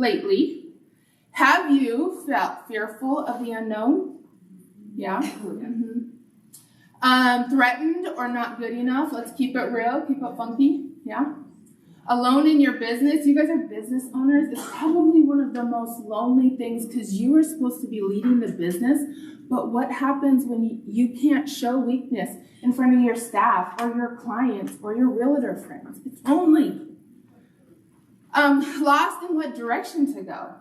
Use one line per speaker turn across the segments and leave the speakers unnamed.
lately, have you felt fearful of the unknown? Yeah. Threatened or not good enough? Let's keep it real, keep it funky. Yeah. Alone in your business. You guys are business owners. It's probably one of the most lonely things because you are supposed to be leading the business. But what happens when you can't show weakness in front of your staff or your clients or your realtor friends? It's lonely. Lost in what direction to go.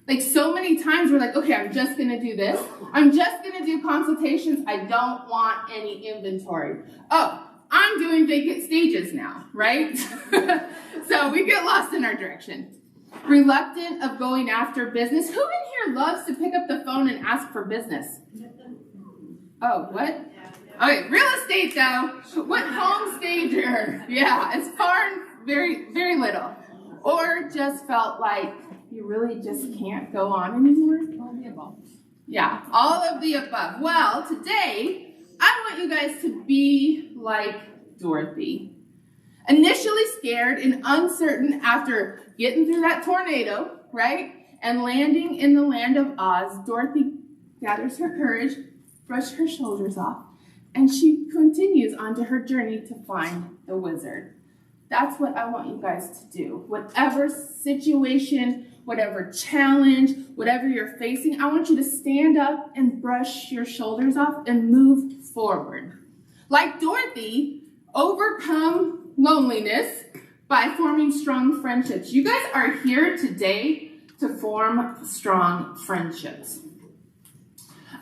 Like so many times we're like, okay, I'm just going to do this. I'm just going to do consultations. I don't want any inventory. Oh, I'm doing vacant stages now, right? So we get lost in our direction. Reluctant of going after business. Who in here loves to pick up the phone and ask for business? Oh, what? Okay, real estate though. What home stager? Yeah, it's far, very, very little. Or just felt like you really just can't go on anymore? All of the above. Yeah, all of the above. Well, today, I want you guys to be like Dorothy. Initially scared and uncertain after getting through that tornado, right? And landing in the land of Oz, Dorothy gathers her courage, brushes her shoulders off, and she continues onto her journey to find the wizard. That's what I want you guys to do. Whatever situation, whatever challenge, whatever you're facing, I want you to stand up and brush your shoulders off and move forward. Like Dorothy, overcome loneliness by forming strong friendships. You guys are here today to form strong friendships.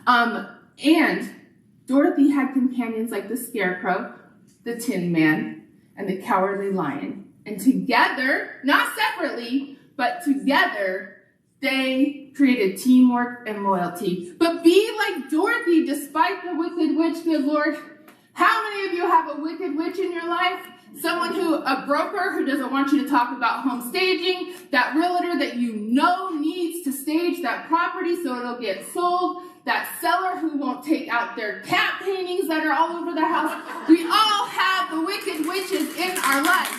And Dorothy had companions like the Scarecrow, the Tin Man, and the Cowardly Lion. And together, not separately, but together, they created teamwork and loyalty. But be like Dorothy despite the wicked witch, good Lord. How many of you have a wicked witch in your life? A broker who doesn't want you to talk about home staging, that realtor that you know needs to stage that property so it'll get sold, that seller who won't take out their cat paintings that are all over the house. We all have the wicked witches in our lives.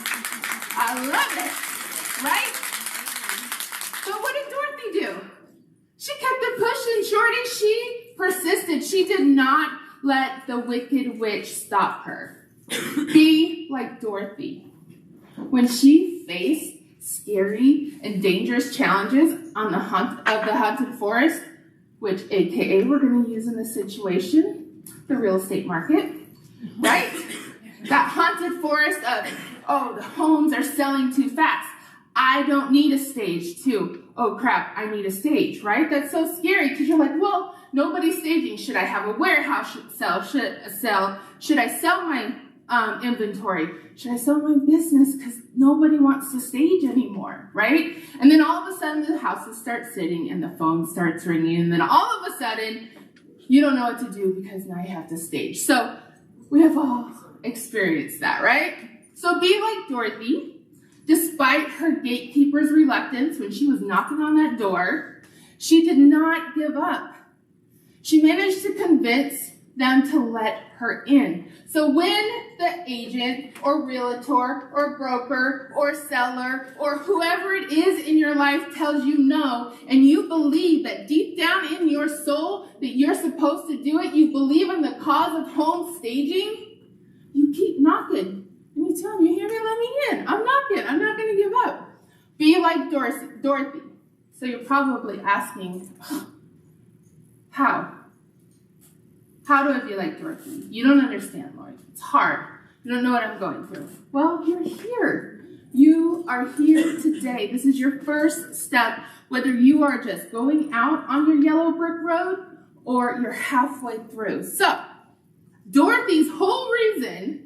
I love it, right? But what did Dorothy do? She kept it pushing, Shorty. She persisted. She did not let the wicked witch stop her. Be like Dorothy. When she faced scary and dangerous challenges on the hunt of the haunted forest, which AKA we're going to use in this situation, the real estate market, right? That haunted forest of, oh, the homes are selling too fast. I don't need a stage too. Oh crap, I need a stage, right? That's so scary because you're like, well, nobody's staging. Should I have a warehouse sell? Should I sell my inventory? Should I sell my business? Because nobody wants to stage anymore, right? And then all of a sudden the houses start sitting and the phone starts ringing. And then all of a sudden you don't know what to do because now you have to stage. So we have all experienced that, right? So be like Dorothy. Despite her gatekeeper's reluctance when she was knocking on that door, she did not give up. She managed to convince them to let her in. So when the agent or realtor or broker or seller or whoever it is in your life tells you no, and you believe that deep down in your soul that you're supposed to do it, you believe in the cause of home staging, you keep knocking. And you tell them, you hear me? Let me in. I'm knocking. I'm not going to give up. Be like Dorothy. So you're probably asking, how? How do I be like Dorothy? You don't understand, Lord. It's hard. You don't know what I'm going through. Well, you're here. You are here today. This is your first step, whether you are just going out on your yellow brick road or you're halfway through. So, Dorothy's whole reason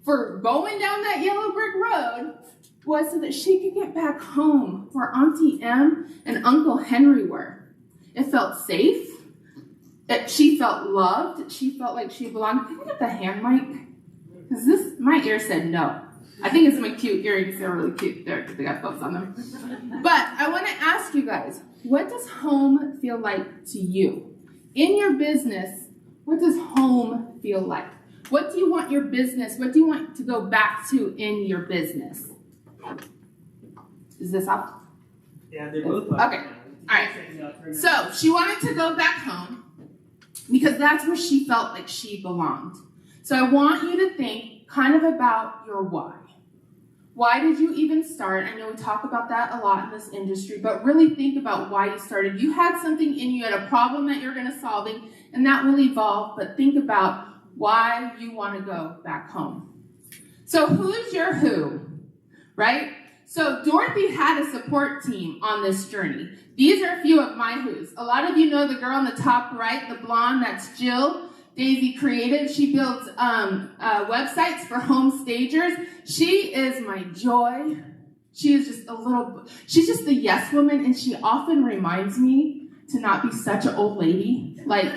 for going down that yellow brick road was so that she could get back home where Auntie Em and Uncle Henry were. It felt safe. She felt loved. She felt like she belonged. Can I get the hand mic? Because my ear said no. I think it's my cute earrings. They're really cute. They got bows on them. But I want to ask you guys, what does home feel like to you? In your business, what does home feel like? What do you want your business, what do you want to go back to in your business? Is this up?
Yeah, they're both
Okay, all right. So she wanted to go back home because that's where she felt like she belonged. So I want you to think kind of about your why. Why did you even start? I know we talk about that a lot in this industry, but really think about why you started. You had something in you, had a problem that you're going to solving, and that will evolve, but think about why you want to go back home. So who's your who, right? So Dorothy had a support team on this journey. These are a few of my who's. A lot of you know the girl on the top right, the blonde, that's Jill. Daisy Creative. She builds websites for home stagers. She is my joy. She is just she's just a yes woman, and she often reminds me to not be such an old lady. Like,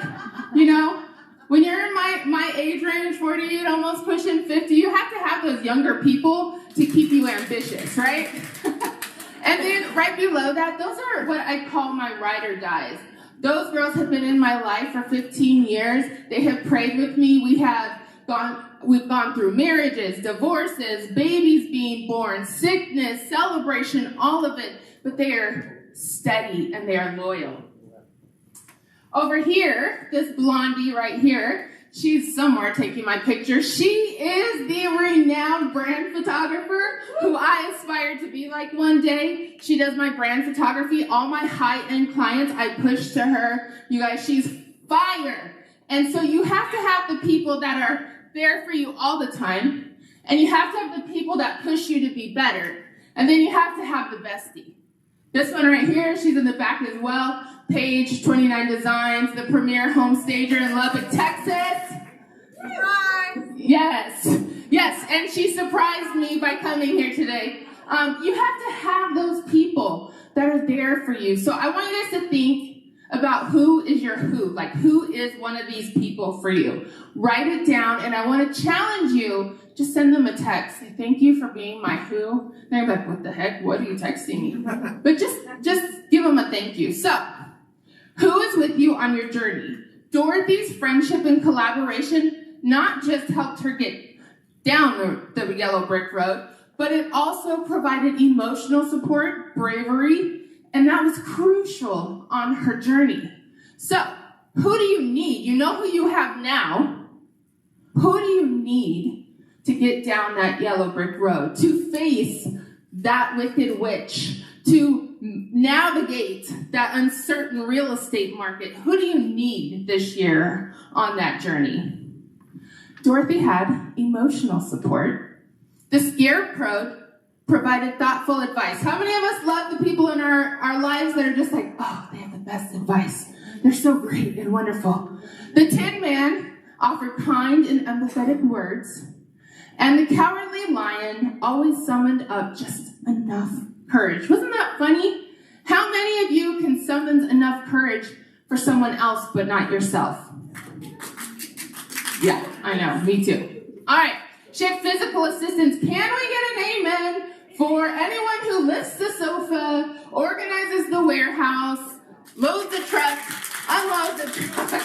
you know, when you're in my age range, 48, almost pushing 50, you have to have those younger people to keep you ambitious, right? And then right below that, those are what I call my ride or dies. Those girls have been in my life for 15 years. They have prayed with me. We've gone through marriages, divorces, babies being born, sickness, celebration, all of it. But they are steady and they are loyal. Over here, this blondie right here, she's somewhere taking my picture. She is the renowned brand photographer who I aspire to be like one day. She does my brand photography. All my high-end clients, I push to her. You guys, she's fire. And so you have to have the people that are there for you all the time. And you have to have the people that push you to be better. And then you have to have the bestie. This one right here, she's in the back as well. Page 29 Designs, the premier home stager in Lubbock, Texas. Hi. Yes, and she surprised me by coming here today. You have to have those people that are there for you. So I want you guys to think about who is your who, like who is one of these people for you. Write it down, and I want to challenge you. Just send them a text. Say, thank you for being my who. They're like, what the heck? What are you texting me? But just give them a thank you. So, who is with you on your journey? Dorothy's friendship and collaboration not just helped her get down the yellow brick road, but it also provided emotional support, bravery, and that was crucial on her journey. So, who do you need? You know who you have now. Who do you need to get down that yellow brick road, to face that wicked witch, to navigate that uncertain real estate market? Who do you need this year on that journey? Dorothy had emotional support. The Scarecrow provided thoughtful advice. How many of us love the people in our lives that are just like, oh, they have the best advice. They're so great and wonderful. The Tin Man offered kind and empathetic words. And the Cowardly Lion always summoned up just enough courage. Wasn't that funny? How many of you can summon enough courage for someone else but not yourself? Yeah, I know, me too. All right, she had physical assistance. Can we get an amen for anyone who lifts the sofa, organizes the warehouse, loads the truck, unloads the truck?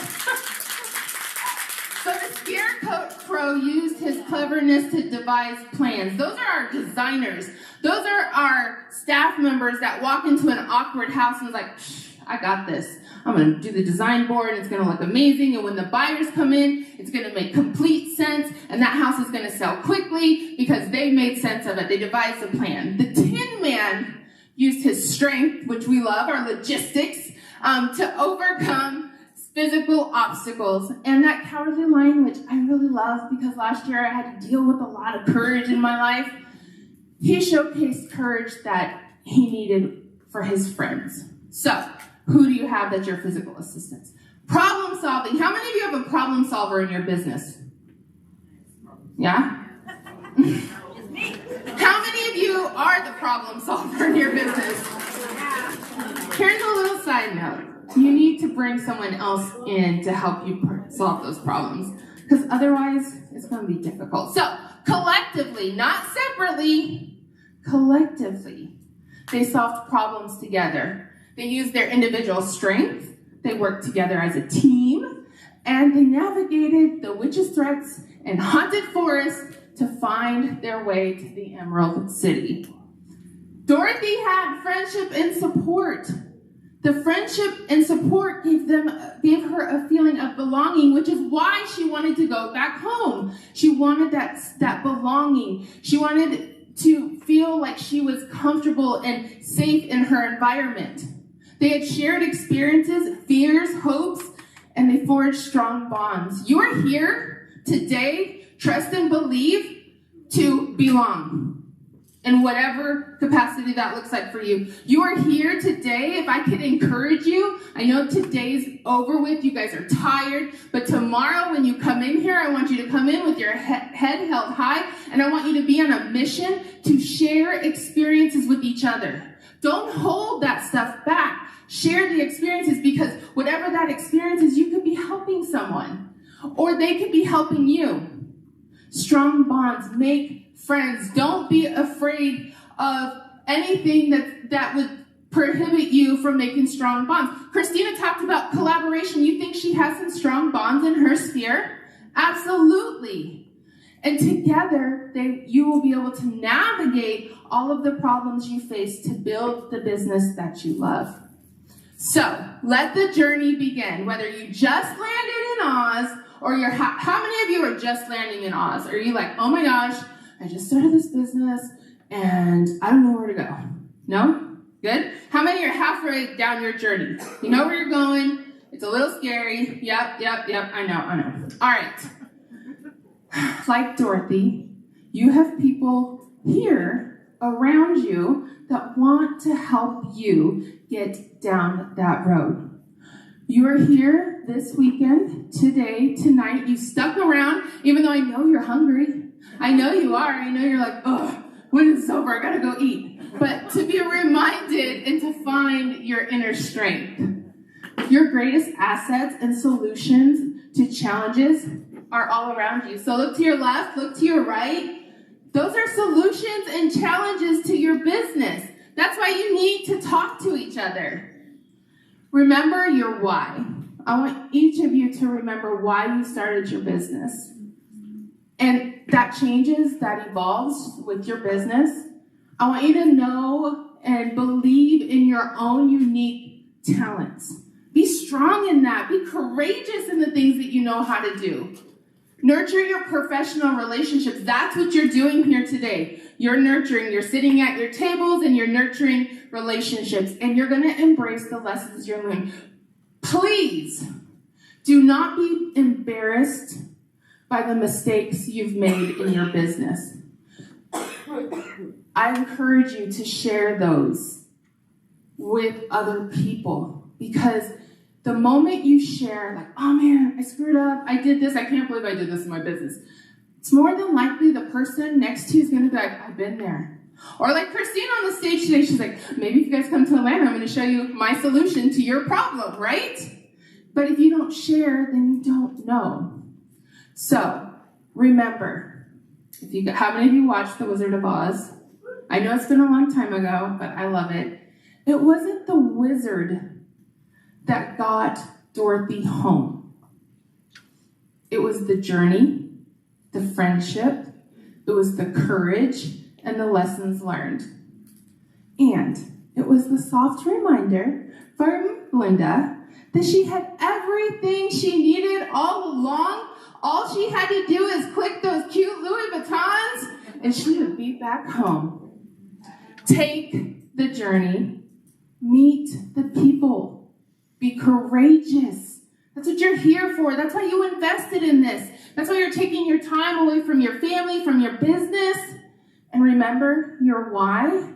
So the Scarecrow used his cleverness to devise plans. Those are our designers. Those are our staff members that walk into an awkward house and is like, I got this. I'm going to do the design board, and it's going to look amazing, and when the buyers come in, it's going to make complete sense, and that house is going to sell quickly because they made sense of it. They devised a plan. The Tin Man used his strength, which we love, our logistics, to overcome physical obstacles. And that Cowardly Lion, which I really love because last year I had to deal with a lot of courage in my life, he showcased courage that he needed for his friends. So, who do you have that's your physical assistance? Problem solving. How many of you have a problem solver in your business? Yeah? How many of you are the problem solver in your business? Here's a little side note. You need to bring someone else in to help you solve those problems, because otherwise it's going to be difficult. So, collectively, not separately, collectively, they solved problems together. They used their individual strength, they worked together as a team, and they navigated the witches' threats and haunted forests to find their way to the Emerald City. Dorothy had friendship and support. The friendship and support gave her a feeling of belonging, which is why she wanted to go back home. She wanted that belonging. She wanted to feel like she was comfortable and safe in her environment. They had shared experiences, fears, hopes, and they forged strong bonds. You are here today, trust and believe, to belong. In whatever capacity that looks like for you. You are here today. If I could encourage you, I know today's over with. You guys are tired. But tomorrow when you come in here, I want you to come in with your head held high. And I want you to be on a mission to share experiences with each other. Don't hold that stuff back. Share the experiences, because whatever that experience is, you could be helping someone. Or they could be helping you. Strong bonds make friends. Don't be afraid of anything that would prohibit you from making strong bonds. Christina talked about collaboration. You think she has some strong bonds in her sphere? Absolutely. And together, you will be able to navigate all of the problems you face to build the business that you love. So, let the journey begin. Whether you just landed in Oz, or how many of you are just landing in Oz? Are you like, oh my gosh, I just started this business and I don't know where to go? No? Good? How many are halfway down your journey? You know where you're going. It's a little scary. Yep. I know. All right. Like Dorothy, you have people here around you that want to help you get down that road. You are here this weekend, today, tonight. You stuck around, even though I know you're hungry. I know you are. I know you're like, oh, when it's over, I gotta go eat. But to be reminded and to find your inner strength. Your greatest assets and solutions to challenges are all around you. So look to your left, look to your right. Those are solutions and challenges to your business. That's why you need to talk to each other. Remember your why. I want each of you to remember why you started your business. And that changes, that evolves with your business. I want you to know and believe in your own unique talents. Be strong in that. Be courageous in the things that you know how to do. Nurture your professional relationships. That's what you're doing here today. You're nurturing. You're sitting at your tables and you're nurturing relationships. And you're going to embrace the lessons you're learning. Please do not be embarrassed by the mistakes you've made in your business. I encourage you to share those with other people, because the moment you share, like, oh man, I screwed up, I did this, I can't believe I did this in my business, it's more than likely the person next to you is going to be like, I've been there. Or like Christina on the stage today, she's like, maybe if you guys come to Atlanta, I'm going to show you my solution to your problem, right? But if you don't share, then you don't know. So, remember, how many of you watched The Wizard of Oz? I know it's been a long time ago, but I love it. It wasn't the wizard that got Dorothy home. It was the journey, the friendship, it was the courage, and the lessons learned. And it was the soft reminder from Linda that she had everything she needed all along. All she had to do is click those cute Louis Vuittons, and she would be back home. Take the journey. Meet the people. Be courageous. That's what you're here for. That's why you invested in this. That's why you're taking your time away from your family, from your business. And remember your why.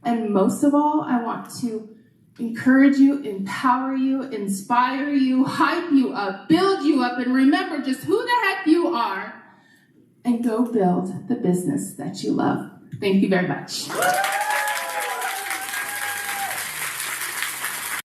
And most of all, I want to encourage you, empower you, inspire you, hype you up, build you up, and remember just who the heck you are, and go build the business that you love. Thank you very much.